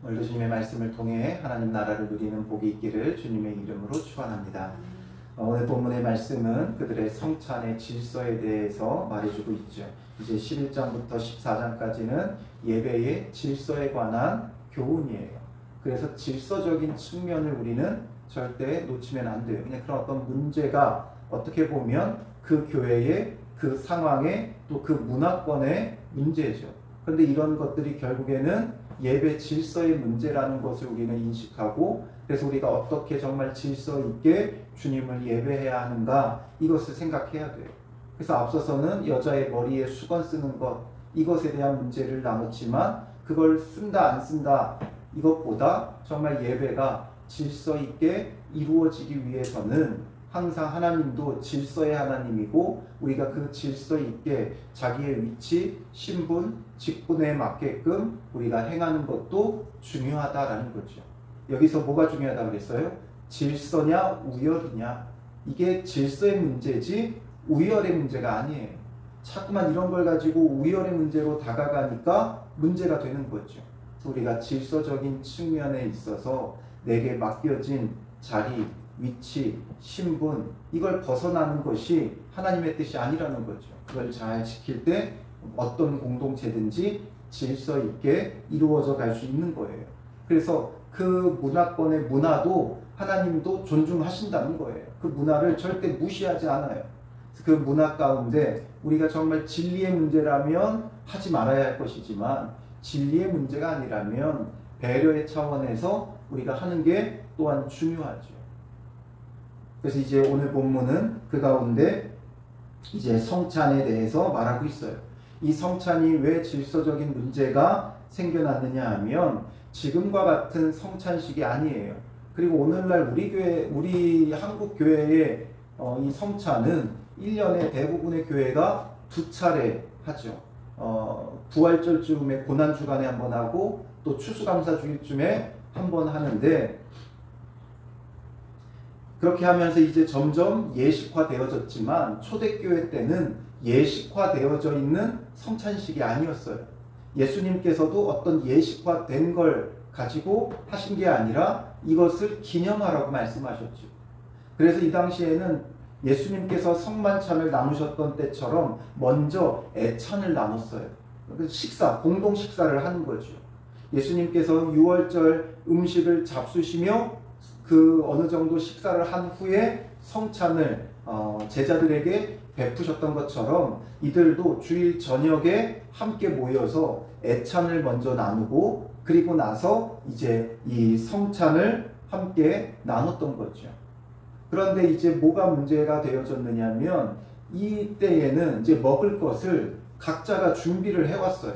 오늘도 주님의 말씀을 통해 하나님 나라를 누리는 복이 있기를 주님의 이름으로 축원합니다. 오늘 본문의 말씀은 그들의 성찬의 질서에 대해서 말해주고 있죠. 이제 11장부터 14장까지는 예배의 질서에 관한 교훈이에요. 그래서 질서적인 측면을 우리는 절대 놓치면 안 돼요. 그냥 그런 어떤 문제가 어떻게 보면 그 교회의 그 상황의 또 그 문화권의 문제죠. 그런데 이런 것들이 결국에는 예배 질서의 문제라는 것을 우리는 인식하고, 그래서 우리가 어떻게 정말 질서 있게 주님을 예배해야 하는가, 이것을 생각해야 돼요. 그래서 앞서서는 여자의 머리에 수건 쓰는 것, 이것에 대한 문제를 나눴지만, 그걸 쓴다 안 쓴다 이것보다 정말 예배가 질서 있게 이루어지기 위해서는 항상 하나님도 질서의 하나님이고, 우리가 그 질서 있게 자기의 위치, 신분, 직분에 맞게끔 우리가 행하는 것도 중요하다라는 거죠. 여기서 뭐가 중요하다고 그랬어요? 질서냐 우열이냐. 이게 질서의 문제지 우열의 문제가 아니에요. 자꾸만 이런 걸 가지고 우열의 문제로 다가가니까 문제가 되는 거죠. 우리가 질서적인 측면에 있어서 내게 맡겨진 자리, 위치, 신분, 이걸 벗어나는 것이 하나님의 뜻이 아니라는 거죠. 그걸 잘 지킬 때 어떤 공동체든지 질서 있게 이루어져 갈 수 있는 거예요. 그래서 그 문화권의 문화도 하나님도 존중하신다는 거예요. 그 문화를 절대 무시하지 않아요. 그 문화 가운데 우리가 정말 진리의 문제라면 하지 말아야 할 것이지만, 진리의 문제가 아니라면 배려의 차원에서 우리가 하는 게 또한 중요하죠. 그래서 이제 오늘 본문은 그 가운데 이제 성찬에 대해서 말하고 있어요. 이 성찬이 왜 질서적인 문제가 생겨났느냐 하면 지금과 같은 성찬식이 아니에요. 그리고 오늘날 우리 한국 교회의 이 성찬은 1년에 대부분의 교회가 2차례 하죠. 부활절쯤에 고난주간에 한번 하고 또 추수감사주일쯤에 한번 하는데, 그렇게 하면서 이제 점점 예식화되어졌지만 초대교회 때는 예식화되어져 있는 성찬식이 아니었어요. 예수님께서도 어떤 예식화된 걸 가지고 하신 게 아니라 이것을 기념하라고 말씀하셨죠. 그래서 이 당시에는 예수님께서 성만찬을 나누셨던 때처럼 먼저 애찬을 나눴어요. 식사, 공동 식사를 하는 거죠. 예수님께서 유월절 음식을 잡수시며 그 어느 정도 식사를 한 후에 성찬을 제자들에게 베푸셨던 것처럼 이들도 주일 저녁에 함께 모여서 애찬을 먼저 나누고, 그리고 나서 이제 이 성찬을 함께 나눴던 거죠. 그런데 이제 뭐가 문제가 되어졌느냐면 이때에는 이제 먹을 것을 각자가 준비를 해왔어요.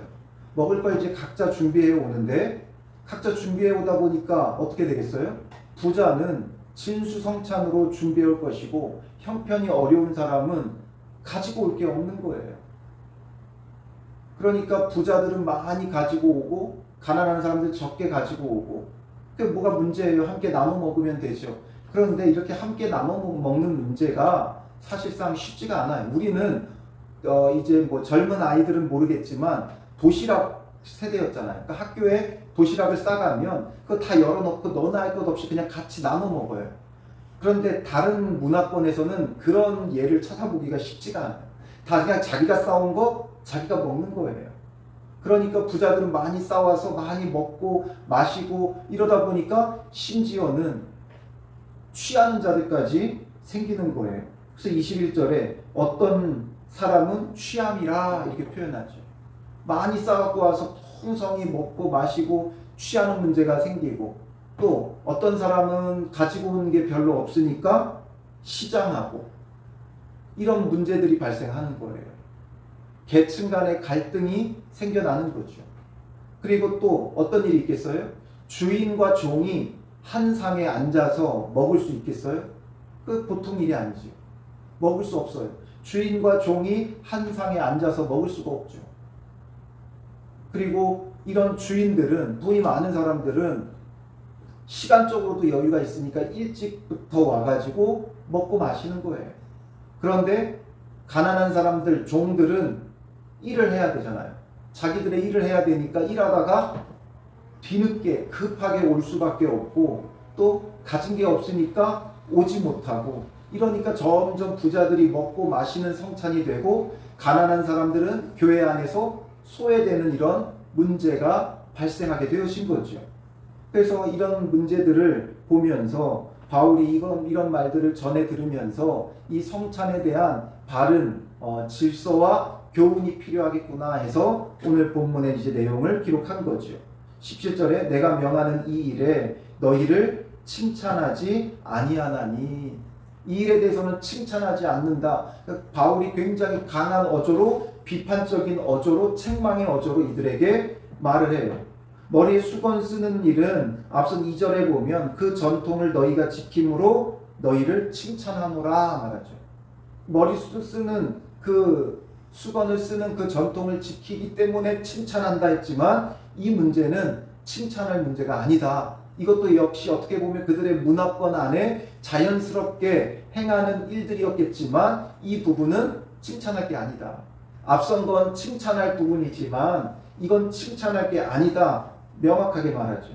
먹을 걸 이제 각자 준비해 오는데, 각자 준비해 오다 보니까 어떻게 되겠어요? 부자는 진수성찬으로 준비해 올 것이고 형편이 어려운 사람은 가지고 올 게 없는 거예요. 그러니까 부자들은 많이 가지고 오고 가난한 사람들 적게 가지고 오고, 그게 뭐가 문제예요? 함께 나눠 먹으면 되죠. 그런데 이렇게 함께 나눠 먹는 문제가 사실상 쉽지가 않아요. 우리는 이제 뭐 젊은 아이들은 모르겠지만 도시락 세대였잖아요. 그러니까 학교에 도시락을 싸가면 그거 다 열어놓고 너나 할 것 없이 그냥 같이 나눠 먹어요. 그런데 다른 문화권에서는 그런 예를 찾아보기가 쉽지가 않아요. 다 그냥 자기가 싸온 거 자기가 먹는 거예요. 그러니까 부자들은 많이 싸와서 많이 먹고 마시고 이러다 보니까 심지어는 취하는 자들까지 생기는 거예요. 그래서 21절에 어떤 사람은 취함이라 이렇게 표현하죠. 많이 싸갖고 와서 풍성히 먹고 마시고 취하는 문제가 생기고, 또 어떤 사람은 가지고 오는 게 별로 없으니까 시장하고, 이런 문제들이 발생하는 거예요. 계층 간의 갈등이 생겨나는 거죠. 그리고 또 어떤 일이 있겠어요? 주인과 종이 한 상에 앉아서 먹을 수 있겠어요? 그 보통 일이 아니죠. 먹을 수 없어요. 주인과 종이 한 상에 앉아서 먹을 수가 없죠. 그리고 이런 주인들은, 돈이 많은 사람들은 시간적으로도 여유가 있으니까 일찍부터 와가지고 먹고 마시는 거예요. 그런데 가난한 사람들, 종들은 일을 해야 되잖아요. 자기들의 일을 해야 되니까 일하다가 뒤늦게 급하게 올 수밖에 없고 또 가진 게 없으니까 오지 못하고 이러니까 점점 부자들이 먹고 마시는 성찬이 되고 가난한 사람들은 교회 안에서 소외되는 이런 문제가 발생하게 되어진 거죠. 그래서 이런 문제들을 보면서 바울이 이런 말들을 전해 들으면서 이 성찬에 대한 바른 질서와 교훈이 필요하겠구나 해서 오늘 본문의 이제 내용을 기록한 거죠. 17절에 내가 명하는 이 일에 너희를 칭찬하지 아니하나니, 이 일에 대해서는 칭찬하지 않는다. 그러니까 바울이 굉장히 강한 어조로, 비판적인 어조로, 책망의 어조로 이들에게 말을 해요. 머리에 수건 쓰는 일은 앞선 2절에 보면 그 전통을 너희가 지킴으로 너희를 칭찬하노라 말하죠. 머리 쓰는 그 수건을 쓰는 그 전통을 지키기 때문에 칭찬한다 했지만 이 문제는 칭찬할 문제가 아니다. 이것도 역시 어떻게 보면 그들의 문화권 안에 자연스럽게 행하는 일들이었겠지만 이 부분은 칭찬할 게 아니다. 앞선 건 칭찬할 부분이지만 이건 칭찬할 게 아니다. 명확하게 말하죠.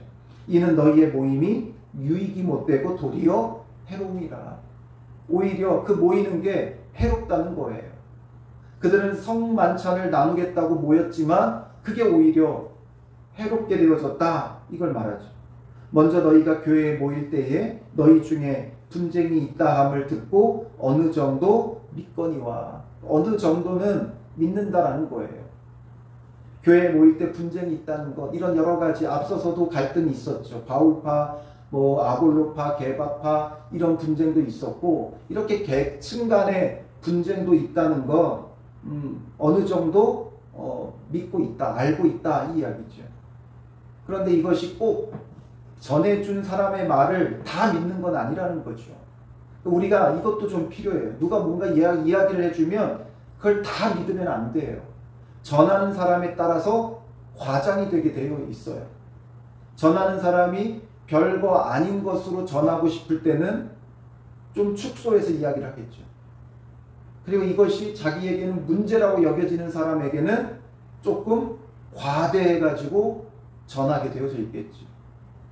이는 너희의 모임이 유익이 못되고 도리어 해로움이라. 오히려 그 모이는 게 해롭다는 거예요. 그들은 성만찬을 나누겠다고 모였지만 그게 오히려 해롭게 되어졌다. 이걸 말하죠. 먼저 너희가 교회에 모일 때에 너희 중에 분쟁이 있다 함을 듣고 어느 정도 믿거니와. 어느 정도는 믿는다라는 거예요. 교회에 모일 때 분쟁이 있다는 것, 이런 여러 가지 앞서서도 갈등이 있었죠. 바울파, 아볼로파, 게바파 이런 분쟁도 있었고 이렇게 계층 간의 분쟁도 있다는 것 어느 정도 믿고 있다, 알고 있다 이 이야기죠. 그런데 이것이 꼭 전해준 사람의 말을 다 믿는 건 아니라는 거죠. 우리가 이것도 좀 필요해요. 누가 뭔가 이야기를 해주면 그걸 다 믿으면 안 돼요. 전하는 사람에 따라서 과장이 되게 되어 있어요. 전하는 사람이 별거 아닌 것으로 전하고 싶을 때는 좀 축소해서 이야기를 하겠죠. 그리고 이것이 자기에게는 문제라고 여겨지는 사람에게는 조금 과대해가지고 전하게 되어져 있겠죠.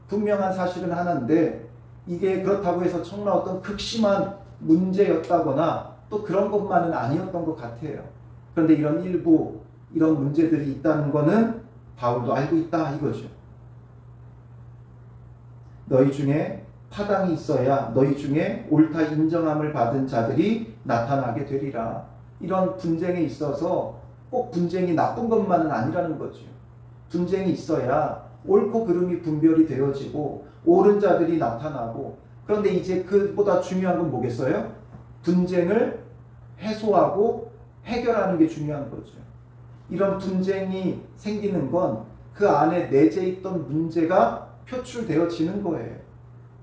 분명한 사실은 하나인데 이게 그렇다고 해서 정말 어떤 극심한 문제였다거나 또 그런 것만은 아니었던 것 같아요. 그런데 이런 문제들이 있다는 것은 바울도 알고 있다 이거죠. 너희 중에 파당이 있어야 너희 중에 옳다 인정함을 받은 자들이 나타나게 되리라. 이런 분쟁에 있어서 꼭 분쟁이 나쁜 것만은 아니라는 거죠. 분쟁이 있어야 옳고 그름이 분별이 되어지고 옳은 자들이 나타나고, 그런데 이제 그보다 중요한 건 뭐겠어요? 분쟁을 해소하고 해결하는 게 중요한 거죠. 이런 분쟁이 생기는 건 그 안에 내재 있던 문제가 표출되어지는 거예요.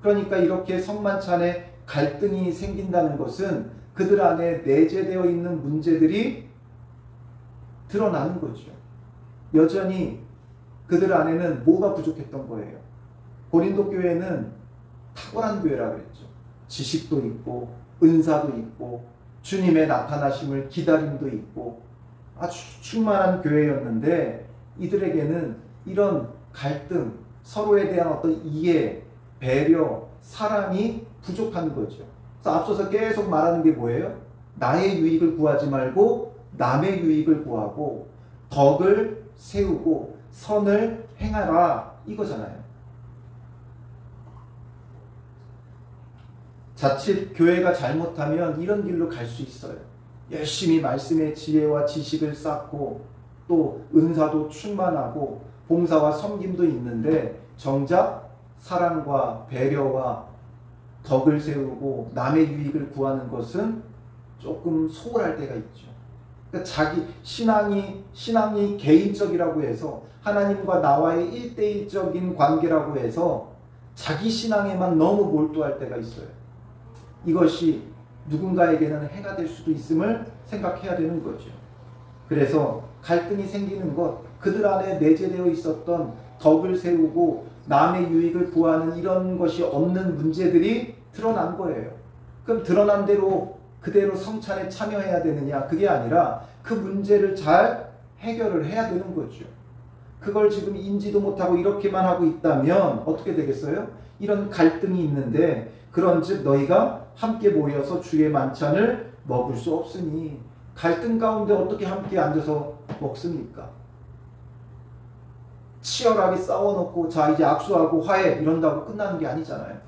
그러니까 이렇게 성만찬에 갈등이 생긴다는 것은 그들 안에 내재되어 있는 문제들이 드러나는 거죠. 여전히 그들 안에는 뭐가 부족했던 거예요? 고린도 교회는 탁월한 교회라고 했죠. 지식도 있고 은사도 있고 주님의 나타나심을 기다림도 있고 아주 충만한 교회였는데 이들에게는 이런 갈등, 서로에 대한 어떤 이해, 배려, 사랑이 부족한 거죠. 그래서 앞서서 계속 말하는 게 뭐예요? 나의 유익을 구하지 말고 남의 유익을 구하고 덕을 세우고 선을 행하라 이거잖아요. 자칫 교회가 잘못하면 이런 길로 갈 수 있어요. 열심히 말씀의 지혜와 지식을 쌓고 또 은사도 충만하고 봉사와 섬김도 있는데 정작 사랑과 배려와 덕을 세우고 남의 유익을 구하는 것은 조금 소홀할 때가 있죠. 그러니까 자기 신앙이 개인적이라고 해서 하나님과 나와의 1대1적인 관계라고 해서 자기 신앙에만 너무 몰두할 때가 있어요. 이것이 누군가에게는 해가 될 수도 있음을 생각해야 되는 거죠. 그래서 갈등이 생기는 것, 그들 안에 내재되어 있었던 덕을 세우고 남의 유익을 구하는 이런 것이 없는 문제들이 드러난 거예요. 그럼 드러난 대로 그대로 성찬에 참여해야 되느냐? 그게 아니라 그 문제를 잘 해결을 해야 되는 거죠. 그걸 지금 인지도 못하고 이렇게만 하고 있다면 어떻게 되겠어요? 이런 갈등이 있는데 그런즉 너희가 함께 모여서 주의 만찬을 먹을 수 없으니 갈등 가운데 어떻게 함께 앉아서 먹습니까? 치열하게 싸워놓고 자 이제 악수하고 화해 이런다고 끝나는 게 아니잖아요.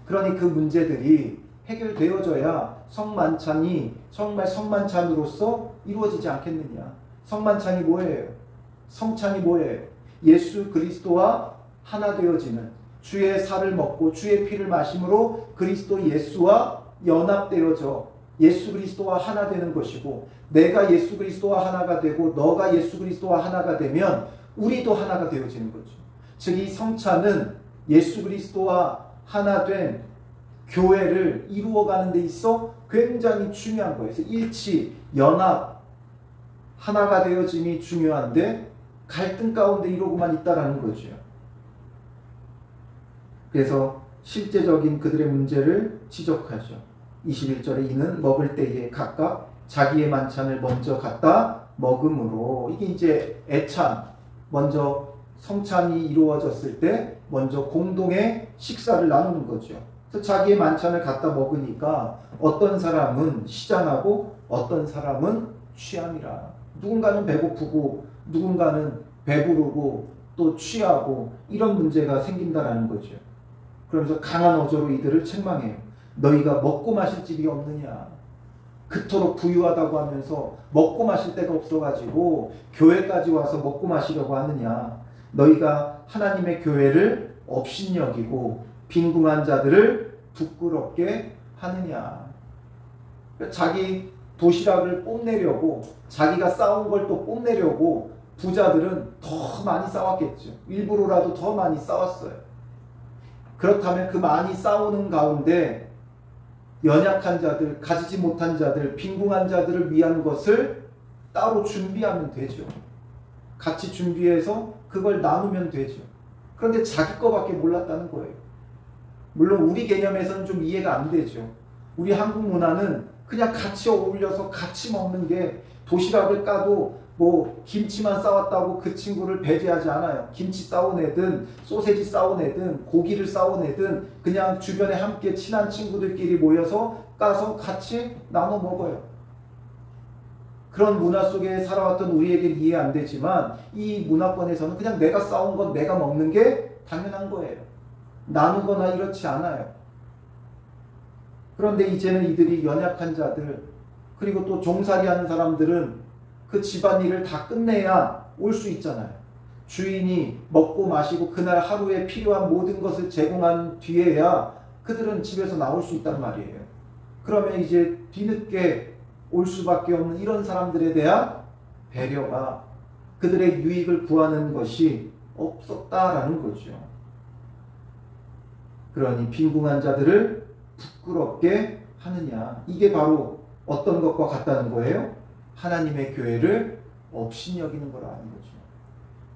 그러니 그 문제들이 해결되어져야 성만찬이 정말 성만찬으로서 이루어지지 않겠느냐. 성만찬이 뭐예요? 성찬이 뭐예요? 예수 그리스도와 하나 되어지는 주의 살을 먹고 주의 피를 마심으로 그리스도 예수와 연합되어져 예수 그리스도와 하나 되는 것이고 내가 예수 그리스도와 하나가 되고 너가 예수 그리스도와 하나가 되면 우리도 하나가 되어지는 거죠. 즉 이 성찬은 예수 그리스도와 하나 된 교회를 이루어가는 데 있어 굉장히 중요한 거예요. 그래서 일치, 연합, 하나가 되어짐이 중요한데 갈등 가운데 이러고만 있다라는 거죠. 그래서 실제적인 그들의 문제를 지적하죠. 21절에 이는 먹을 때에 각각 자기의 만찬을 먼저 갖다 먹음으로 이게 이제 애찬 먼저 성찬이 이루어졌을 때 먼저 공동의 식사를 나누는 거죠. 그래서 자기의 만찬을 갖다 먹으니까 어떤 사람은 시장하고 어떤 사람은 취함이라. 누군가는 배고프고 누군가는 배부르고 또 취하고 이런 문제가 생긴다라는 거죠. 그러면서 강한 어조로 이들을 책망해요. 너희가 먹고 마실 집이 없느냐. 그토록 부유하다고 하면서 먹고 마실 데가 없어가지고 교회까지 와서 먹고 마시려고 하느냐. 너희가 하나님의 교회를 업신여기고 빈궁한 자들을 부끄럽게 하느냐. 자기 도시락을 뽐내려고 자기가 쌓은 걸 또 뽐내려고 부자들은 더 많이 쌓았겠죠. 일부러라도 더 많이 쌓았어요. 그렇다면 그 많이 쌓는 가운데 연약한 자들, 가지지 못한 자들, 빈궁한 자들을 위한 것을 따로 준비하면 되죠. 같이 준비해서 그걸 나누면 되죠. 그런데 자기 거밖에 몰랐다는 거예요. 물론 우리 개념에서는 좀 이해가 안 되죠. 우리 한국 문화는 그냥 같이 어울려서 같이 먹는 게 도시락을 까도 뭐 김치만 싸왔다고 그 친구를 배제하지 않아요. 김치 싸온 애든 소세지 싸온 애든 고기를 싸온 애든 그냥 주변에 함께 친한 친구들끼리 모여서 까서 같이 나눠 먹어요. 그런 문화 속에 살아왔던 우리에겐 이해 안 되지만 이 문화권에서는 그냥 내가 싸운 건 내가 먹는 게 당연한 거예요. 나누거나 이렇지 않아요. 그런데 이제는 이들이 연약한 자들 그리고 또 종살이 하는 사람들은 그 집안일을 다 끝내야 올 수 있잖아요. 주인이 먹고 마시고 그날 하루에 필요한 모든 것을 제공한 뒤에야 그들은 집에서 나올 수 있단 말이에요. 그러면 이제 뒤늦게 올 수밖에 없는 이런 사람들에 대한 배려가 그들의 유익을 구하는 것이 없었다라는 거죠. 그러니 빈궁한 자들을 부끄럽게 하느냐. 이게 바로 어떤 것과 같다는 거예요? 하나님의 교회를 업신여기는 거라는 거죠.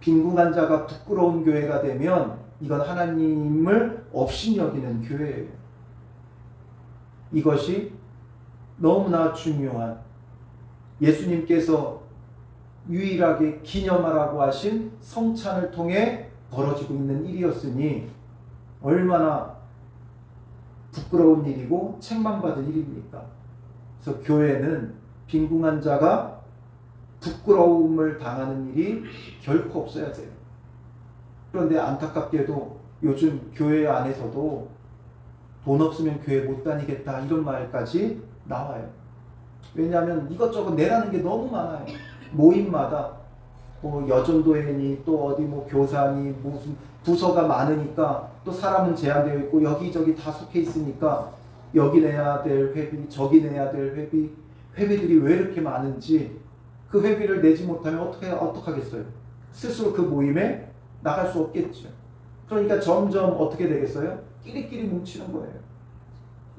빈궁한 자가 부끄러운 교회가 되면 이건 하나님을 업신여기는 교회예요. 이것이 너무나 중요한 예수님께서 유일하게 기념하라고 하신 성찬을 통해 벌어지고 있는 일이었으니 얼마나 부끄러운 일이고 책망받을 일입니까? 그래서 교회는 빈궁한 자가 부끄러움을 당하는 일이 결코 없어야 돼요. 그런데 안타깝게도 요즘 교회 안에서도 돈 없으면 교회 못 다니겠다 이런 말까지 나와요. 왜냐하면 이것저것 내라는 게 너무 많아요. 모임마다 뭐 여전도회니 또 어디 뭐 교사니 무슨 부서가 많으니까 또 사람은 제한되어 있고 여기저기 다 속해 있으니까 여기 내야 될 회비 저기 내야 될 회비들이 왜 이렇게 많은지 그 회비를 내지 못하면 어떡하겠어요? 스스로 그 모임에 나갈 수 없겠죠. 그러니까 점점 어떻게 되겠어요? 끼리끼리 뭉치는 거예요.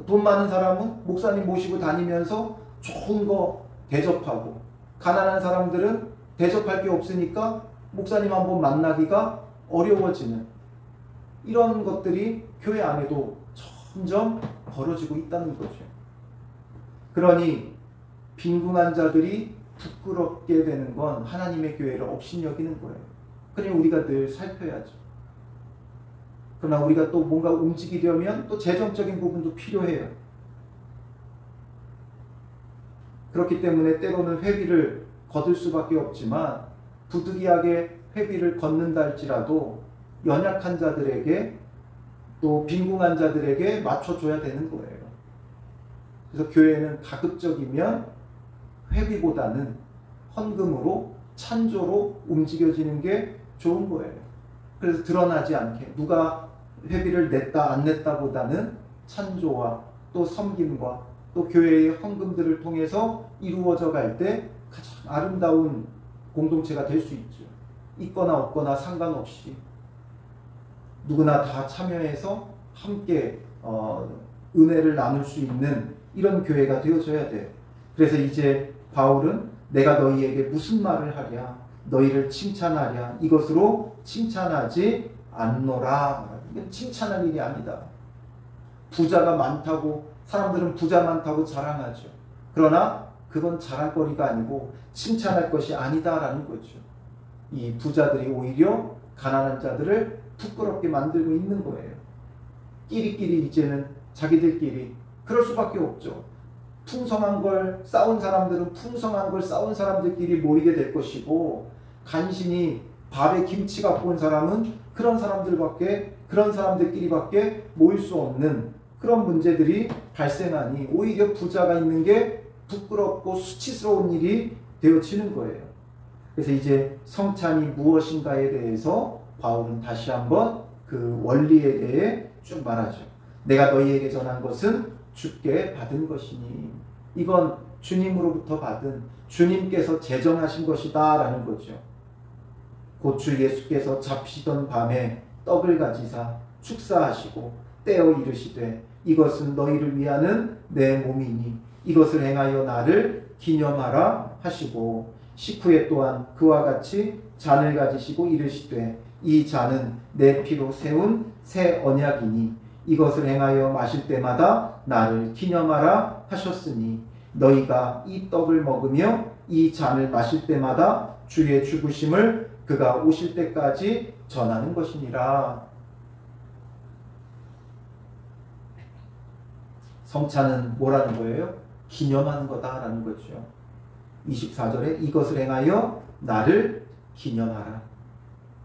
돈 많은 사람은 목사님 모시고 다니면서 좋은 거 대접하고 가난한 사람들은 대접할 게 없으니까 목사님 한번 만나기가 어려워지는 이런 것들이 교회 안에도 점점 벌어지고 있다는 거죠. 그러니 빈궁한 자들이 부끄럽게 되는 건 하나님의 교회를 업신여기는 거예요. 그러니 우리가 늘 살펴야죠. 그러나 우리가 또 뭔가 움직이려면 또 재정적인 부분도 필요해요. 그렇기 때문에 때로는 회비를 거둘 수밖에 없지만 부득이하게 회비를 걷는다 할지라도 연약한 자들에게 또 빈궁한 자들에게 맞춰줘야 되는 거예요. 그래서 교회는 가급적이면 회비보다는 헌금으로 찬조로 움직여지는 게 좋은 거예요. 그래서 드러나지 않게 누가 회비를 냈다 안 냈다 보다는 찬조와 또 섬김과 또 교회의 헌금들을 통해서 이루어져 갈 때 가장 아름다운 공동체가 될 수 있죠. 있거나 없거나 상관없이 누구나 다 참여해서 함께 은혜를 나눌 수 있는 이런 교회가 되어져야 돼요. 그래서 이제 바울은 내가 너희에게 무슨 말을 하랴 너희를 칭찬하랴 이것으로 칭찬하지 않노라. 이건 칭찬할 일이 아니다. 부자가 많다고 사람들은 부자 많다고 자랑하죠. 그러나 그건 자랑거리가 아니고 칭찬할 것이 아니다라는 거죠. 이 부자들이 오히려 가난한 자들을 부끄럽게 만들고 있는 거예요. 끼리끼리 이제는 자기들끼리 그럴 수밖에 없죠. 풍성한 걸 쌓은 사람들은 풍성한 걸 쌓은 사람들끼리 모이게 될 것이고 간신히 밥에 김치 갖고 온 사람은 그런 사람들끼리밖에 모일 수 없는 그런 문제들이 발생하니 오히려 부자가 있는 게 부끄럽고 수치스러운 일이 되어지는 거예요. 그래서 이제 성찬이 무엇인가에 대해서 바울은 다시 한번 그 원리에 대해 쭉 말하죠. 내가 너희에게 전한 것은 주께 받은 것이니 이건 주님으로부터 받은 주님께서 제정하신 것이다 라는 거죠. 곧 주 예수께서 잡히던 밤에 떡을 가지사 축사하시고 떼어 이르시되 이것은 너희를 위하는 내 몸이니 이것을 행하여 나를 기념하라 하시고 식후에 또한 그와 같이 잔을 가지시고 이르시되 이 잔은 내 피로 세운 새 언약이니 이것을 행하여 마실 때마다 나를 기념하라 하셨으니 너희가 이 떡을 먹으며 이 잔을 마실 때마다 주의 죽으심을 그가 오실 때까지 전하는 것이니라. 성찬은 뭐라는 거예요? 기념하는 거다라는 거죠. 24절에 이것을 행하여 나를 기념하라.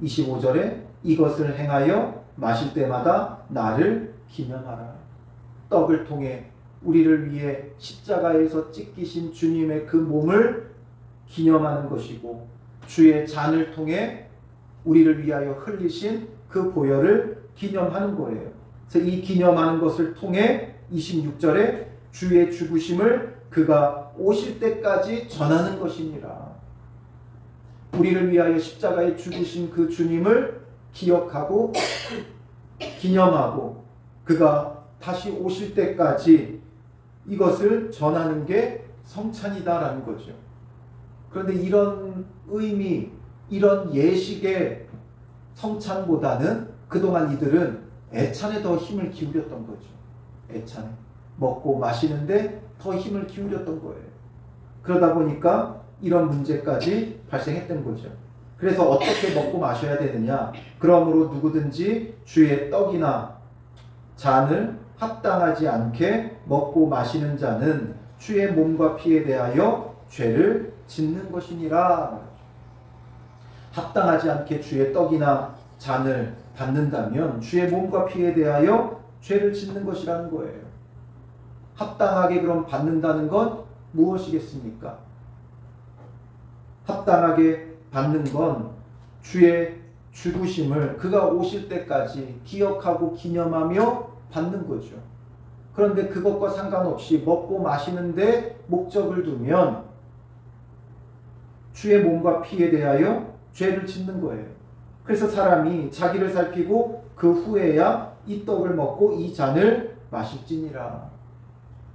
25절에 이것을 행하여 마실 때마다 나를 기념하라. 떡을 통해 우리를 위해 십자가에서 찢기신 주님의 그 몸을 기념하는 것이고 주의 잔을 통해 우리를 위하여 흘리신 그 보혈을 기념하는 거예요. 그래서 이 기념하는 것을 통해 26절에 주의 죽으심을 그가 오실 때까지 전하는 것이니라. 우리를 위하여 십자가에 죽으신 그 주님을 기억하고 기념하고 그가 다시 오실 때까지 이것을 전하는 게 성찬이다라는 거죠. 그런데 이런 의미, 이런 예식의 성찬보다는 그동안 이들은 애찬에 더 힘을 기울였던 거죠. 애찬에. 먹고 마시는데 더 힘을 기울였던 거예요. 그러다 보니까 이런 문제까지 발생했던 거죠. 그래서 어떻게 먹고 마셔야 되느냐? 그러므로 누구든지 주의 떡이나 잔을 합당하지 않게 먹고 마시는 자는 주의 몸과 피에 대하여 죄를 짓는 것이니라. 합당하지 않게 주의 떡이나 잔을 받는다면 주의 몸과 피에 대하여 죄를 짓는 것이라는 거예요. 합당하게 그럼 받는다는 건 무엇이겠습니까? 합당하게 받는 건 주의 죽으심을 그가 오실 때까지 기억하고 기념하며 받는 거죠. 그런데 그것과 상관없이 먹고 마시는데 목적을 두면 주의 몸과 피에 대하여 죄를 짓는 거예요. 그래서 사람이 자기를 살피고 그 후에야 이 떡을 먹고 이 잔을 마실지니라.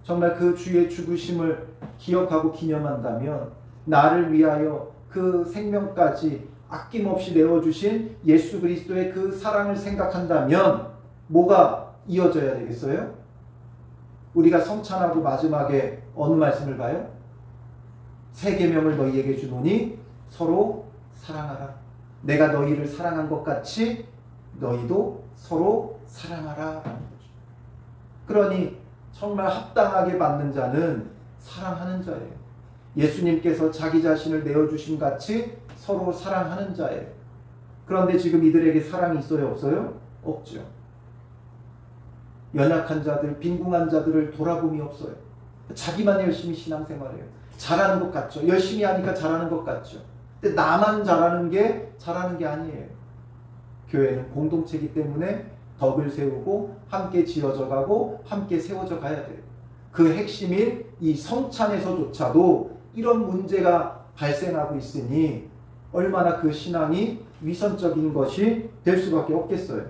정말 그 주의 죽으심을 기억하고 기념한다면 나를 위하여 그 생명까지 아낌없이 내어주신 예수 그리스도의 그 사랑을 생각한다면 뭐가 이어져야 되겠어요? 우리가 성찬하고 마지막에 어느 말씀을 봐요? 새 계명을 너희에게 주노니 서로 사랑하라. 내가 너희를 사랑한 것 같이 너희도 서로 사랑하라 라는 거죠. 그러니 정말 합당하게 받는 자는 사랑하는 자예요. 예수님께서 자기 자신을 내어주신 같이 서로 사랑하는 자예요. 그런데 지금 이들에게 사랑이 있어요, 없어요? 없죠. 연약한 자들, 빈궁한 자들을 돌아봄이 없어요. 자기만 열심히 신앙생활해요. 잘하는 것 같죠. 열심히 하니까 잘하는 것 같죠. 근데 나만 잘하는 게 아니에요. 교회는 공동체이기 때문에 덕을 세우고 함께 지어져 가고 함께 세워져 가야 돼요. 그 핵심인 이 성찬에서조차도 이런 문제가 발생하고 있으니 얼마나 그 신앙이 위선적인 것이 될 수밖에 없겠어요.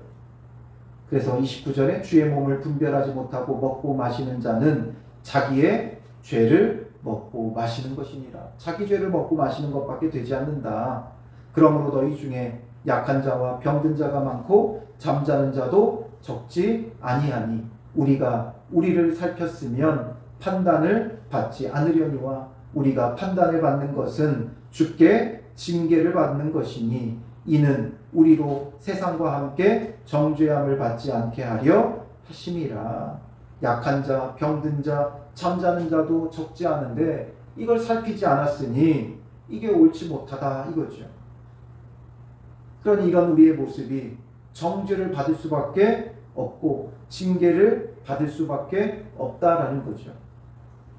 그래서 29절에 주의 몸을 분별하지 못하고 먹고 마시는 자는 자기의 죄를 먹고 마시는 것이니라. 자기 죄를 먹고 마시는 것밖에 되지 않는다. 그러므로 너희 중에 약한 자와 병든 자가 많고 잠자는 자도 적지 아니하니 우리가 우리를 살폈으면 판단을 받지 않으려니와 우리가 판단을 받는 것은 주께 징계를 받는 것이니 이는 우리로 세상과 함께 정죄함을 받지 않게 하려 하심이라. 약한 자, 병든 자, 잠자는 자도 적지 않은데 이걸 살피지 않았으니 이게 옳지 못하다 이거죠. 그러니 이런 우리의 모습이 정죄를 받을 수밖에 없고 징계를 받을 수밖에 없다라는 거죠.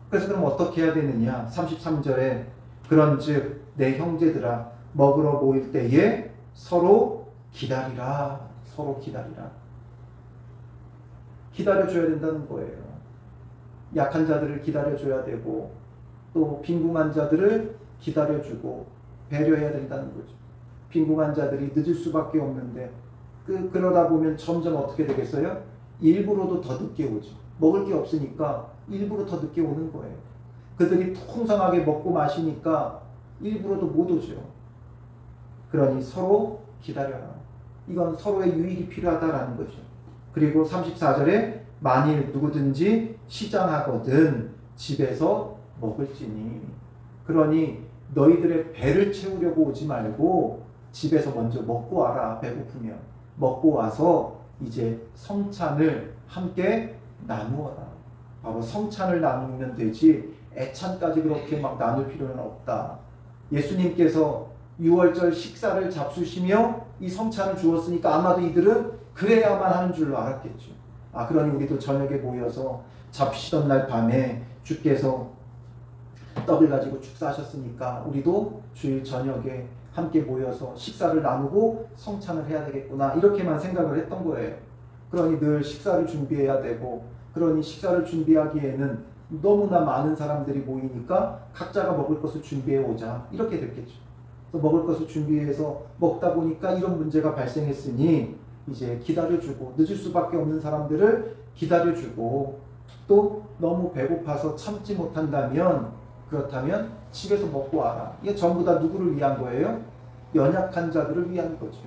그래서 그럼 어떻게 해야 되느냐? 33절에 그런즉 내 형제들아 먹으러 모일 때에 서로 기다리라. 서로 기다리라. 기다려줘야 된다는 거예요. 약한 자들을 기다려줘야 되고 또 빈궁한 자들을 기다려주고 배려해야 된다는 거죠. 빈궁한 자들이 늦을 수밖에 없는데 그러다 보면 점점 어떻게 되겠어요? 일부러도 더 늦게 오죠. 먹을 게 없으니까 일부러 더 늦게 오는 거예요. 그들이 풍성하게 먹고 마시니까 일부러도 못 오죠. 그러니 서로 기다려라. 이건 서로의 유익이 필요하다라는 거죠. 그리고 34절에 만일 누구든지 시장하거든 집에서 먹을지니. 그러니 너희들의 배를 채우려고 오지 말고 집에서 먼저 먹고 와라. 배고프면 먹고 와서 이제 성찬을 함께 나누어라. 바로 성찬을 나누면 되지 애찬까지 그렇게 막 나눌 필요는 없다. 예수님께서 6월절 식사를 잡수시며 이 성찬을 주었으니까 아마도 이들은 그래야만 하는 줄로 알았겠죠. 그러니 우리도 저녁에 모여서 잡수시던 날 밤에 주께서 떡을 가지고 축사하셨으니까 우리도 주일 저녁에 함께 모여서 식사를 나누고 성찬을 해야 되겠구나 이렇게만 생각을 했던 거예요. 그러니 늘 식사를 준비해야 되고 그러니 식사를 준비하기에는 너무나 많은 사람들이 모이니까 각자가 먹을 것을 준비해 오자 이렇게 됐겠죠. 그래서 먹을 것을 준비해서 먹다 보니까 이런 문제가 발생했으니 이제 기다려주고 늦을 수밖에 없는 사람들을 기다려주고 또 너무 배고파서 참지 못한다면 그렇다면 집에서 먹고 와라. 이게 전부 다 누구를 위한 거예요? 연약한 자들을 위한 거죠.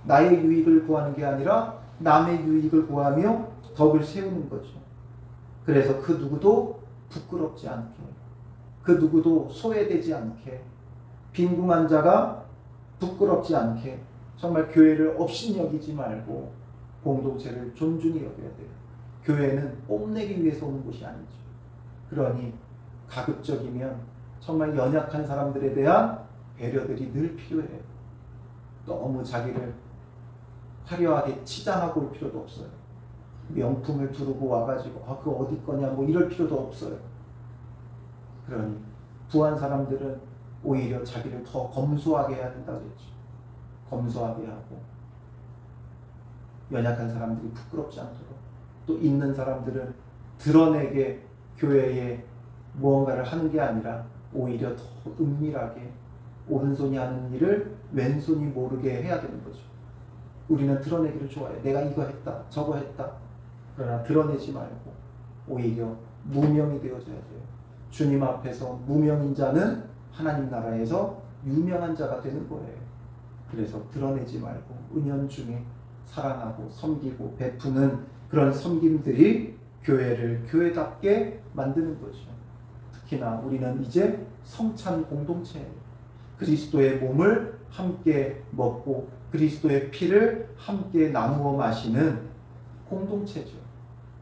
나의 유익을 구하는 게 아니라 남의 유익을 구하며 덕을 세우는 거죠. 그래서 그 누구도 부끄럽지 않게, 그 누구도 소외되지 않게, 빈궁한 자가 부끄럽지 않게 정말 교회를 업신여기지 말고 공동체를 존중히 여겨야 돼요. 교회는 뽐내기 위해서 오는 곳이 아니죠. 그러니 가급적이면 정말 연약한 사람들에 대한 배려들이 늘 필요해요. 너무 자기를 화려하게 치장하고 올 필요도 없어요. 명품을 두르고 와가지고 그거 어디 거냐 뭐 이럴 필요도 없어요. 그러니 부한 사람들은 오히려 자기를 더 검소하게 해야 된다고 했죠. 검소하게 하고 연약한 사람들이 부끄럽지 않도록 또 있는 사람들은 드러내게 교회에 무언가를 하는 게 아니라 오히려 더 은밀하게 오른손이 하는 일을 왼손이 모르게 해야 되는 거죠. 우리는 드러내기를 좋아해요. 내가 이거 했다 저거 했다. 그러나 드러내지 말고 오히려 무명이 되어져야 돼요. 주님 앞에서 무명인 자는 하나님 나라에서 유명한 자가 되는 거예요. 그래서 드러내지 말고 은연중에 사랑하고 섬기고 베푸는 그런 섬김들이 교회를 교회답게 만드는 거죠. 특히나 우리는 이제 성찬 공동체예요. 그리스도의 몸을 함께 먹고 그리스도의 피를 함께 나누어 마시는 공동체죠.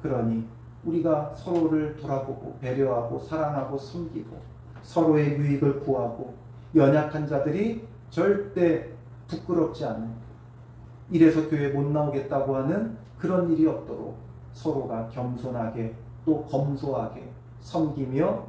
그러니 우리가 서로를 돌아보고 배려하고 사랑하고 섬기고 서로의 유익을 구하고 연약한 자들이 절대 부끄럽지 않은, 이래서 교회 못 나오겠다고 하는 그런 일이 없도록 서로가 겸손하게 또 검소하게 섬기며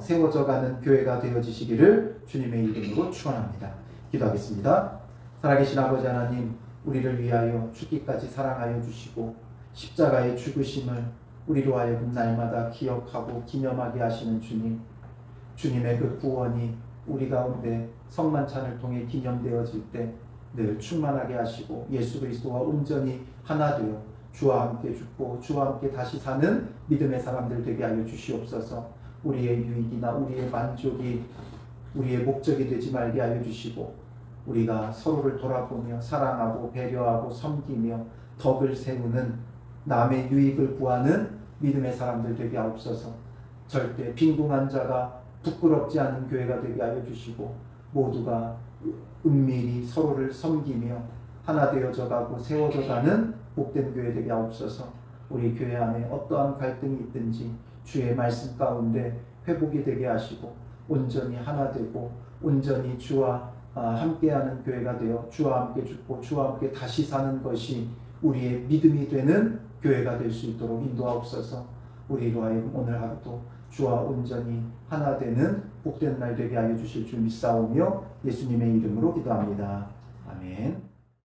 세워져가는 교회가 되어지시기를 주님의 이름으로 축원합니다. 기도하겠습니다. 살아계신 아버지 하나님, 우리를 위하여 죽기까지 사랑하여 주시고 십자가의 죽으심을 우리로 하여금 날마다 기억하고 기념하게 하시는 주님, 주님의 그 구원이 우리 가운데 성만찬을 통해 기념되어질 때 늘 충만하게 하시고 예수 그리스도와 온전히 하나 되어 주와 함께 죽고 주와 함께 다시 사는 믿음의 사람들 되게 하여 주시옵소서. 우리의 유익이나 우리의 만족이 우리의 목적이 되지 말게 하여 주시고 우리가 서로를 돌아보며 사랑하고 배려하고 섬기며 덕을 세우는 남의 유익을 구하는 믿음의 사람들 되게 하옵소서. 절대 빈궁한 자가 부끄럽지 않은 교회가 되게 하여 주시고 모두가 은밀히 서로를 섬기며 하나 되어져 가고 세워져 가는 복된 교회 되게 하옵소서. 우리 교회 안에 어떠한 갈등이 있든지 주의 말씀 가운데 회복이 되게 하시고 온전히 하나 되고 온전히 주와 함께하는 교회가 되어 주와 함께 죽고 주와 함께 다시 사는 것이 우리의 믿음이 되는 교회가 될 수 있도록 인도하옵소서. 우리로 하여금 오늘 하루도 주와 온전히 하나 되는 복된 날 되게 하여 주실 줄 믿사오며 예수님의 이름으로 기도합니다. 아멘.